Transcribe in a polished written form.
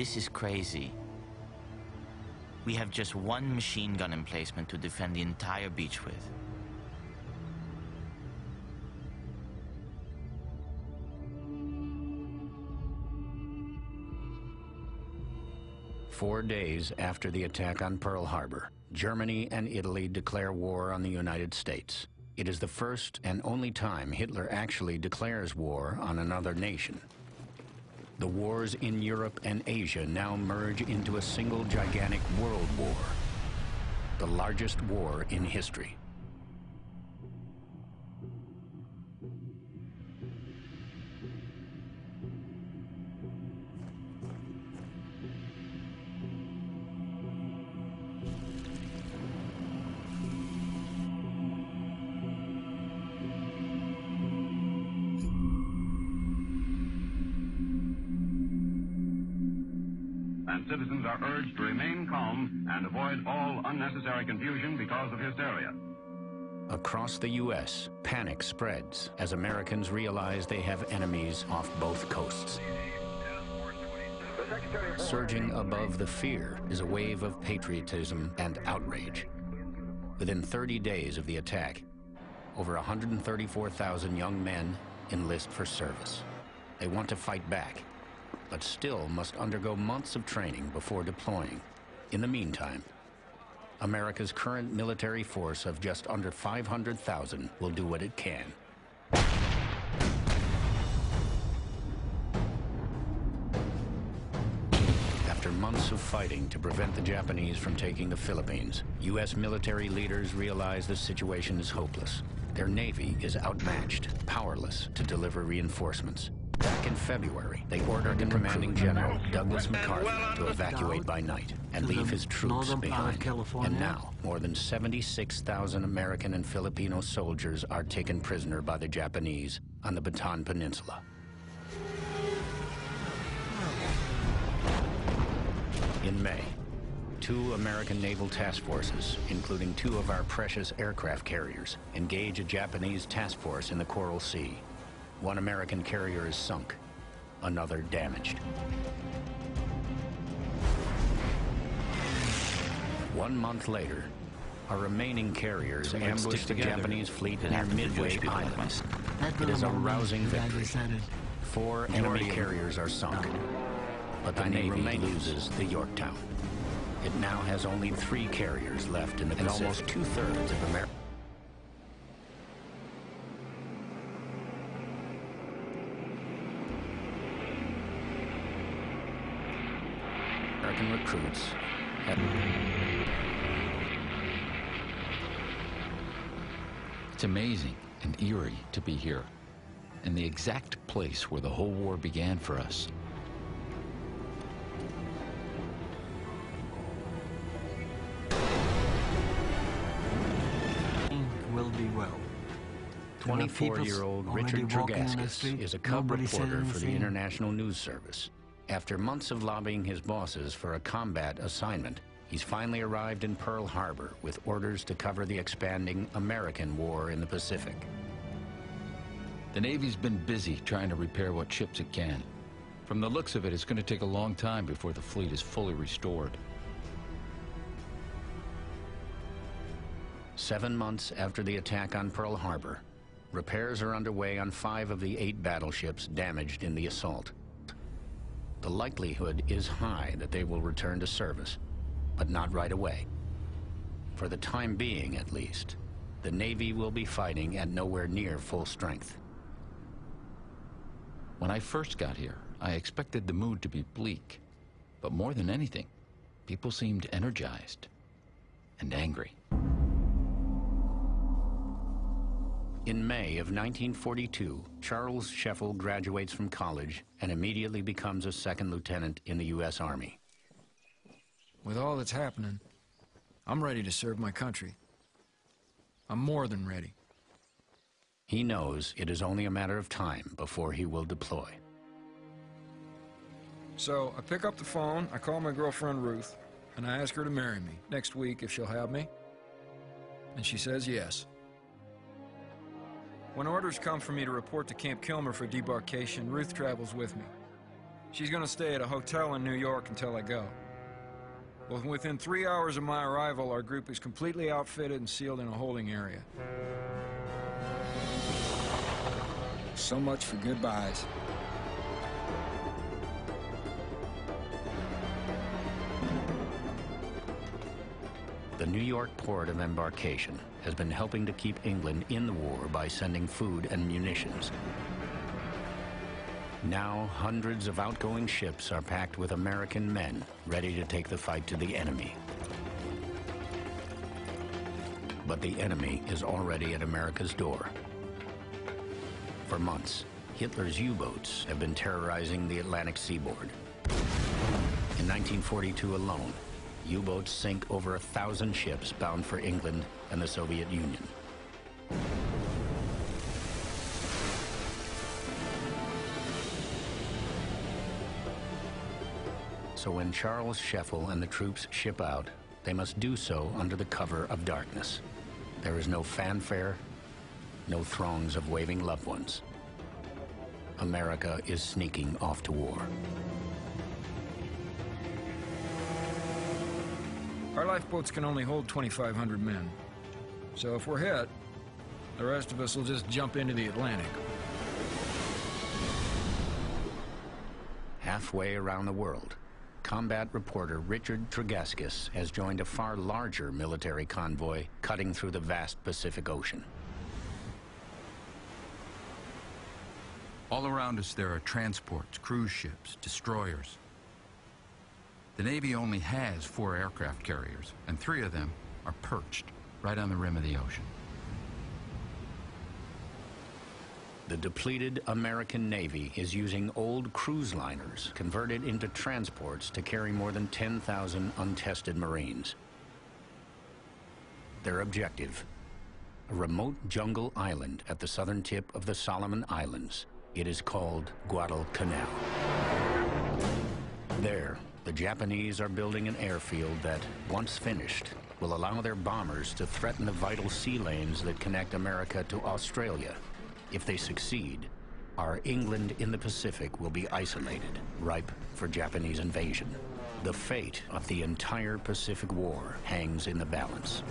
This is crazy. We have just one machine gun emplacement to defend the entire beach with. Four days after the attack on Pearl Harbor, Germany and Italy declare war on the United States. It is the first and only time Hitler actually declares war on another nation. The wars in Europe and Asia now merge into a single gigantic world war, the largest war in history. And citizens are urged to remain calm and avoid all unnecessary confusion because of hysteria. Across the U.S., panic spreads as Americans realize they have enemies off both coasts. Surging above the fear is a wave of patriotism and outrage. Within 30 days of the attack, over 134,000 young men enlist for service. They want to fight back, but still must undergo months of training before deploying. In the meantime, America's current military force of just under 500,000 will do what it can. After months of fighting to prevent the Japanese from taking the Philippines, U.S. military leaders realize the situation is hopeless. Their Navy is outmatched, powerless to deliver reinforcements. Back in February, they ordered the commanding general, Douglas MacArthur, to evacuate by night and leave his troops behind. And now, more than 76,000 American and Filipino soldiers are taken prisoner by the Japanese on the Bataan Peninsula. In May, 2 American naval task forces, including 2 of our precious aircraft carriers, engage a Japanese task force in the Coral Sea. 1 American carrier is sunk, another damaged. 1 month later, our remaining carriers ambush the Japanese fleet near Midway Island. It is a rousing victory. 4 enemy carriers are sunk, but the Navy loses the Yorktown. It now has only 3 carriers left in the Pacific, and almost 2/3 of America. American recruits have... It's amazing and eerie to be here, in the exact place where the whole war began for us. Will be well. 24-year-old Richard Tregaskis is a cub reporter for the International News Service. After months of lobbying his bosses for a combat assignment, he's finally arrived in Pearl Harbor with orders to cover the expanding American war in the Pacific. The Navy's been busy trying to repair what ships it can. From the looks of it, it's going to take a long time before the fleet is fully restored. 7 months after the attack on Pearl Harbor, repairs are underway on 5 of the 8 battleships damaged in the assault. The likelihood is high that they will return to service, but not right away. For the time being, at least, the Navy will be fighting at nowhere near full strength. When I first got here, I expected the mood to be bleak, but more than anything, people seemed energized and angry. In May of 1942, Charles Sheffel graduates from college and immediately becomes a second lieutenant in the U.S. Army. With all that's happening, I'm ready to serve my country. I'm more than ready. He knows it is only a matter of time before he will deploy. So I pick up the phone, I call my girlfriend Ruth, and I ask her to marry me next week if she'll have me. And she says yes. When orders come for me to report to Camp Kilmer for debarkation, Ruth travels with me. She's gonna stay at a hotel in New York until I go. Well, within 3 hours of my arrival, our group is completely outfitted and sealed in a holding area. So much for goodbyes. The New York port of embarkation has been helping to keep England in the war by sending food and munitions. Now, hundreds of outgoing ships are packed with American men ready to take the fight to the enemy. But the enemy is already at America's door. For months, Hitler's U-boats have been terrorizing the Atlantic seaboard. In 1942 alone, U-boats sink over 1,000 ships bound for England and the Soviet Union. So when Charles Scheffel and the troops ship out, they must do so under the cover of darkness. There is no fanfare, no throngs of waving loved ones. America is sneaking off to war. Our lifeboats can only hold 2,500 men. So if we're hit, the rest of us will just jump into the Atlantic. Halfway around the world, combat reporter Richard Tregaskis has joined a far larger military convoy cutting through the vast Pacific Ocean. All around us there are transports, cruise ships, destroyers. The Navy only has 4 aircraft carriers, and 3 of them are perched right on the rim of the ocean. The depleted American Navy is using old cruise liners converted into transports to carry more than 10,000 untested Marines. Their objective, a remote jungle island at the southern tip of the Solomon Islands. It is called Guadalcanal. There, the Japanese are building an airfield that, once finished, will allow their bombers to threaten the vital sea lanes that connect America to Australia. If they succeed, our England in the Pacific will be isolated, ripe for Japanese invasion. The fate of the entire Pacific War hangs in the balance.